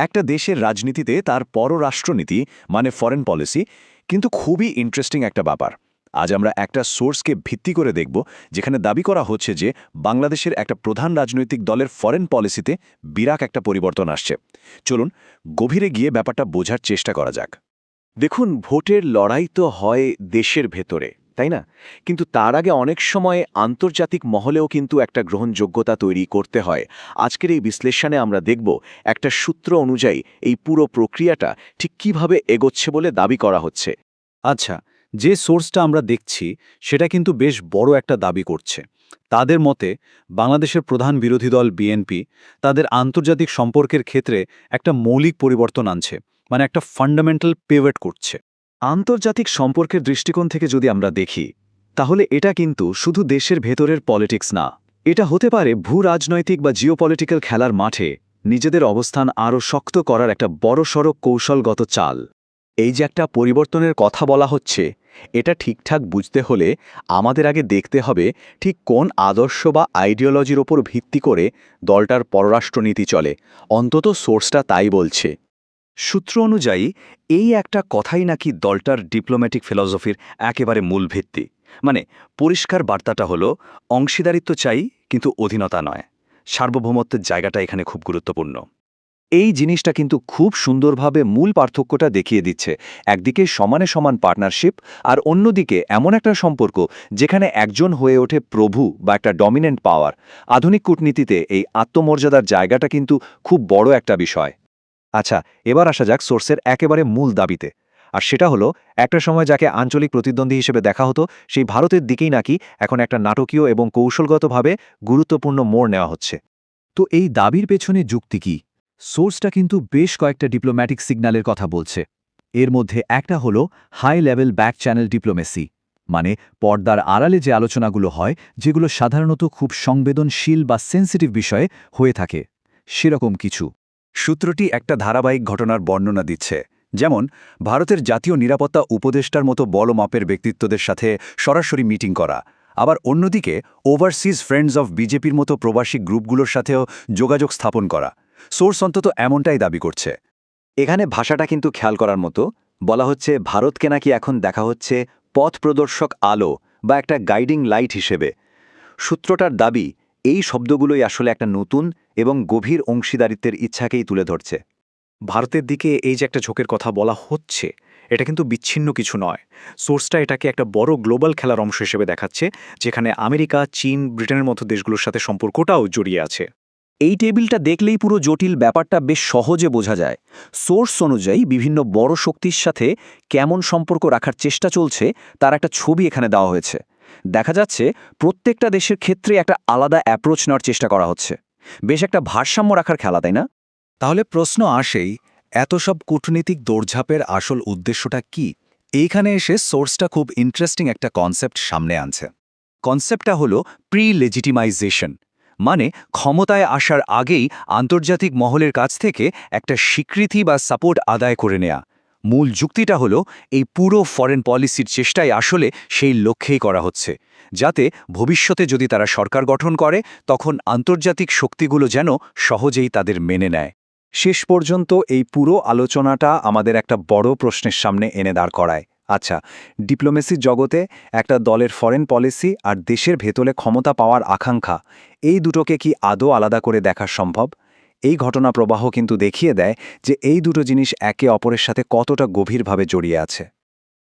একটা দেশের রাজনীতিতে তার পররাষ্ট্রনীতি মানে ফরেন পলিসি কিন্তু খুবই ইন্টারেস্টিং একটা ব্যাপার। আজ আমরা একটা সোর্সকে ভিত্তি করে দেখব যেখানে দাবি করা হচ্ছে যে বাংলাদেশের একটা প্রধান রাজনৈতিক দলের ফরেন পলিসিতে বিরাট একটা পরিবর্তন আসছে। চলুন গভীরে গিয়ে ব্যাপারটা বোঝার চেষ্টা করা যাক। দেখুন, ভোটের লড়াই তো হয় দেশের ভেতরে, তাই না? কিন্তু তার আগে অনেক সময় আন্তর্জাতিক মহলেও কিন্তু একটা গ্রহণযোগ্যতা তৈরি করতে হয়। আজকের এই বিশ্লেষণে আমরা দেখব একটা সূত্র অনুযায়ী এই পুরো প্রক্রিয়াটা ঠিক কিভাবে এগোচ্ছে বলে দাবি করা হচ্ছে। আচ্ছা, যে সোর্সটা আমরা দেখছি সেটা কিন্তু বেশ বড় একটা দাবি করছে। তাদের মতে বাংলাদেশের প্রধান বিরোধী দল বিএনপি তাদের আন্তর্জাতিক সম্পর্কের ক্ষেত্রে একটা মৌলিক পরিবর্তন আনছে, মানে একটা ফান্ডামেন্টাল পিভট করছে। আন্তর্জাতিক সম্পর্কের দৃষ্টিকোণ থেকে যদি আমরা দেখি, তাহলে এটা কিন্তু শুধু দেশের ভেতরের পলিটিক্স না, এটা হতে পারে ভূ রাজনৈতিক বা জিওপলিটিক্যাল খেলার মাঠে নিজেদের অবস্থান আরও শক্ত করার একটা বড়সড় কৌশলগত চাল। এই যে একটা পরিবর্তনের কথা বলা হচ্ছে, এটা ঠিকঠাক বুঝতে হলে আমাদের আগে দেখতে হবে ঠিক কোন আদর্শ বা আইডিওলজির ওপর ভিত্তি করে দলটার পররাষ্ট্রনীতি চলে। অন্তত সোর্সটা তাই বলছে। সূত্র অনুযায়ী এই একটা কথাই নাকি দলটার ডিপ্লোম্যাটিক ফিলসফির একেবারে মূল ভিত্তি। মানে পরিষ্কার বার্তাটা হলো অংশীদারিত্ব চাই, কিন্তু অধীনতা নয়। সার্বভৌমত্বের জায়গাটা এখানে খুব গুরুত্বপূর্ণ। এই জিনিসটা কিন্তু খুব সুন্দরভাবে মূল পার্থক্যটা দেখিয়ে দিচ্ছে। একদিকে সমানে সমান পার্টনারশিপ, আর অন্যদিকে এমন একটা সম্পর্ক যেখানে একজন হয়ে ওঠে প্রভু বা একটা ডমিনেন্ট পাওয়ার। আধুনিক কূটনীতিতে এই আত্মমর্যাদার জায়গাটা কিন্তু খুব বড় একটা বিষয়। আচ্ছা, এবার আসা যাক সোর্সের একেবারে মূল দাবিতে। আর সেটা হলো, একটা সময় যাকে আঞ্চলিক প্রতিদ্বন্দ্বী হিসেবে দেখা হতো, সেই ভারতের দিকেই নাকি এখন একটা নাটকীয় এবং কৌশলগতভাবে গুরুত্বপূর্ণ মোড় নেওয়া হচ্ছে। তো এই দাবির পেছনে যুক্তি কি? সোর্সটা কিন্তু বেশ কয়েকটা ডিপ্লোম্যাটিক সিগন্যালের কথা বলছে। এর মধ্যে একটা হলো high level back channel diplomacy, মানে পর্দার আড়ালে যে আলোচনাগুলো হয়, যেগুলো সাধারণত খুব সংবেদনশীল বা সেন্সিটিভ বিষয়ে হয়ে থাকে, সেরকম কিছু। সূত্রটি একটা ধারাবাহিক ঘটনার বর্ণনা দিচ্ছে। যেমন ভারতের জাতীয় নিরাপত্তা উপদেষ্টার মতো বড় মাপের ব্যক্তিত্বদের সাথে সরাসরি মিটিং করা। আবার অন্যদিকে ওভারসিজ ফ্রেন্ডস অফ বিজেপির মতো প্রবাসী গ্রুপগুলোর সাথেও যোগাযোগ স্থাপন করা। সোর্স অন্তত এমনটাই দাবি করছে। এখানে ভাষাটা কিন্তু খেয়াল করার মতো। বলা হচ্ছে ভারতকে নাকি এখন দেখা হচ্ছে পথ প্রদর্শক আলো বা একটা গাইডিং লাইট হিসেবে। সূত্রটার দাবি এই শব্দগুলোই আসলে একটা নতুন এবং গভীর অংশীদারিত্বের ইচ্ছাকেই তুলে ধরছে। ভারতের দিকে এই যে একটা ঝোঁকের কথা বলা হচ্ছে, এটা কিন্তু বিচ্ছিন্ন কিছু নয়। সোর্সটা এটাকে একটা বড় গ্লোবাল খেলার অংশ হিসেবে দেখাচ্ছে, যেখানে আমেরিকা, চীন, ব্রিটেনের মতো দেশগুলোর সাথে সম্পর্কটাও জড়িয়ে আছে। এই টেবিলটা দেখলেই পুরো জটিল ব্যাপারটা বেশ সহজে বোঝা যায়। সোর্স অনুযায়ী বিভিন্ন বড় শক্তির সাথে কেমন সম্পর্ক রাখার চেষ্টা চলছে তার একটা ছবি এখানে দেওয়া হয়েছে। দেখা যাচ্ছে প্রত্যেকটা দেশের ক্ষেত্রে একটা আলাদা অ্যাপ্রোচ নেওয়ার চেষ্টা করা হচ্ছে। বেশ একটা ভারসাম্য রাখার খেলা, তাই না? তাহলে প্রশ্ন আসেই, এত সব কূটনীতিক দৌড়ঝাঁপের আসল উদ্দেশ্যটা কি? এইখানে এসে সোর্সটা খুব ইন্টারেস্টিং একটা কনসেপ্ট সামনে আনছে। কনসেপ্টটা হলো প্রি-লেজিটিমাইজেশন, মানে ক্ষমতায় আসার আগেই আন্তর্জাতিক মহলের কাছ থেকে একটা স্বীকৃতি বা সাপোর্ট আদায় করে নেয়া। মূল যুক্তিটা হলো এই পুরো ফরেন পলিসির চেষ্টাই আসলে সেই লক্ষ্যেই করা হচ্ছে, যাতে ভবিষ্যতে যদি তারা সরকার গঠন করে তখন আন্তর্জাতিক শক্তিগুলো যেন সহজেই তাদের মেনে নেয়। শেষ পর্যন্ত এই পুরো আলোচনাটা আমাদের একটা বড় প্রশ্নের সামনে এনে দাঁড় করায়। আচ্ছা, ডিপ্লোমেসির জগতে একটা দলের ফরেন পলিসি আর দেশের ভেতরে ক্ষমতা পাওয়ার আকাঙ্ক্ষা, এই দুটোকে কি আদৌ আলাদা করে দেখা সম্ভব? এই ঘটনা প্রবাহ কিন্তু দেখিয়ে দেয় যে এই দুটো জিনিস একে অপরের সাথে কতটা গভীরভাবে জড়িয়ে আছে।